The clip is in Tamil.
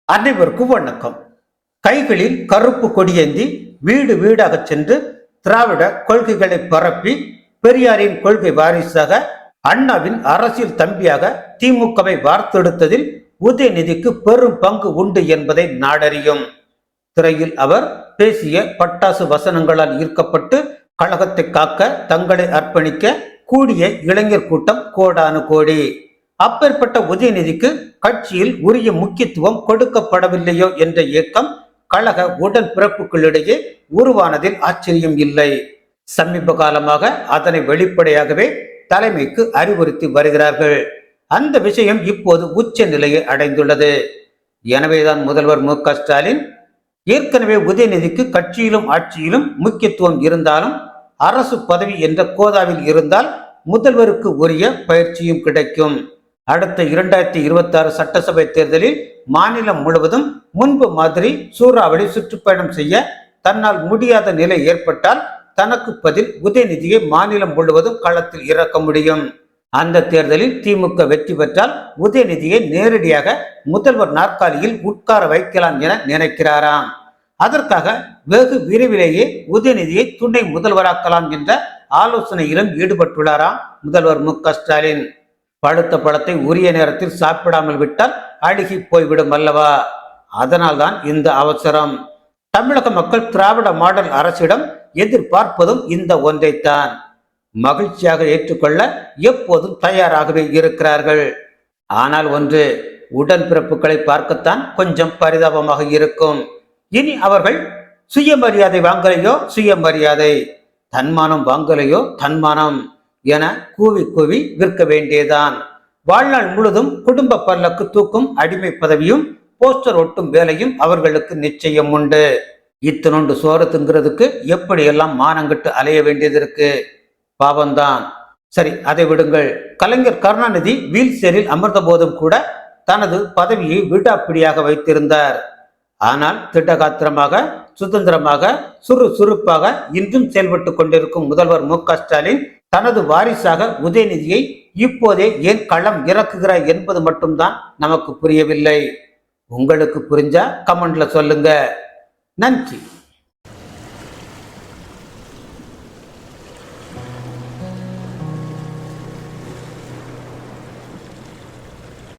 அனைவருக்கும் வணக்கம். கைகளில் கருப்பு கொடியேந்தி வீடு வீடாக சென்று திராவிட கொள்கைகளை பரப்பி பெரியாரின் கொள்கை வாரிசாக அண்ணாவின் அரசியல் தம்பியாக திமுகவை வார்த்தெடுத்ததில் உதயநிதிக்கு பெரும் பங்கு உண்டு என்பதை நாடறியும். திரையில் அவர் பேசிய பட்டாசு வசனங்களால் ஈர்க்கப்பட்டு கழகத்தை காக்க தங்களை அர்ப்பணிக்க கூடிய இளைஞர் கூட்டம் கோடானு கோடி. அப்பேற்பட்ட உதயநிதிக்கு கட்சியில் உரிய முக்கியத்துவம் கொடுக்கப்படவில்லையோ என்ற ஏக்கம் கழக உடன்பிறப்புகளிடையே உருவானதில் ஆச்சரியம் இல்லை. சமீப காலமாக அதனை வெளிப்படையாகவே தலைமைக்கு அறிவுறுத்தி வருகிறார்கள். அந்த விஷயம் இப்போது உச்ச நிலையை அடைந்துள்ளது. எனவேதான் முதல்வர் மு.க. ஸ்டாலின் ஏற்கனவே உதயநிதிக்கு கட்சியிலும் ஆட்சியிலும் முக்கியத்துவம் இருந்தாலும் அரசு பதவி என்ற கோதாவில் இருந்தால் முதல்வருக்கு உரிய பயிற்சியும் கிடைக்கும். அடுத்த 2026 சட்டசபை தேர்தலில் மாநிலம் முழுவதும் முன்பு மாதிரி சூறாவளி சுற்றுப்பயணம் செய்ய தன்னால் முடியாத நிலை ஏற்பட்டால் தனக்கு பதில் உதயநிதியை மாநிலம் முழுவதும் களத்தில் இறக்க முடியும். அந்த தேர்தலில் திமுக வெற்றி பெற்றால் உதயநிதியை நேரடியாக முதல்வர் நாற்காலியில் உட்கார வைக்கலாம் என நினைக்கிறாராம். அதற்காக வெகு விரைவிலேயே உதயநிதியை துணை முதல்வராக்கலாம் என்ற ஆலோசனையிலும் ஈடுபட்டுள்ளாராம் முதல்வர் மு.க. ஸ்டாலின். பழுத்த பழத்தை உரிய நேரத்தில் சாப்பிடாமல் விட்டால் அழுகி போய்விடும் அல்லவா? அதனால்தான் இந்த அவசரம். தமிழக மக்கள் திராவிட மாடல் அரசிடம் எதிர்பார்ப்பதும் இந்த ஒன்றைத்தான். மகிழ்ச்சியாக ஏற்றுக்கொள்ள எப்போதும் தயாராகவே இருக்கிறார்கள். ஆனால் ஒன்று, உடன்பிறப்புகளை பார்க்கத்தான் கொஞ்சம் பரிதாபமாக இருக்கும். இனி அவர்கள் சுயமரியாதை வாங்கலையோ சுயமரியாதை, தன்மானம் வாங்கலையோ தன்மானம் என கூவி கூவி விற்க வேண்டியதான். வாழ்நாள் முழுதும் குடும்ப பல்லக்கு தூக்கும் அடிமை பதவியும் போஸ்டர் ஒட்டும் வேலையும் அவர்களுக்கு நிச்சயம் உண்டு. இத்தனொண்டு சோறு திங்கிறதுக்கு எப்படியெல்லாம் மானங்கிட்டு அலைய வேண்டியது இருக்கு. பாவம்தான். சரி, அதை விடுங்கள். கலைஞர் கருணாநிதி வீல் சேரில் அமர்ந்த போதும் கூட தனது பதவியை விடாப்பிடியாக வைத்திருந்தார். ஆனால் திட்டகாத்திரமாக சுதந்திரமாக சுறுசுறுப்பாக இன்றும் செயல்பட்டு கொண்டிருக்கும் முதல்வர் மு.க. ஸ்டாலின் தனது வாரிசாக உதயநிதியை இப்போதே ஏன் களம் இறக்குகிறார் என்பது மட்டும்தான் நமக்கு புரியவில்லை. உங்களுக்கு புரிஞ்சா கமெண்ட்ல சொல்லுங்க. நன்றி.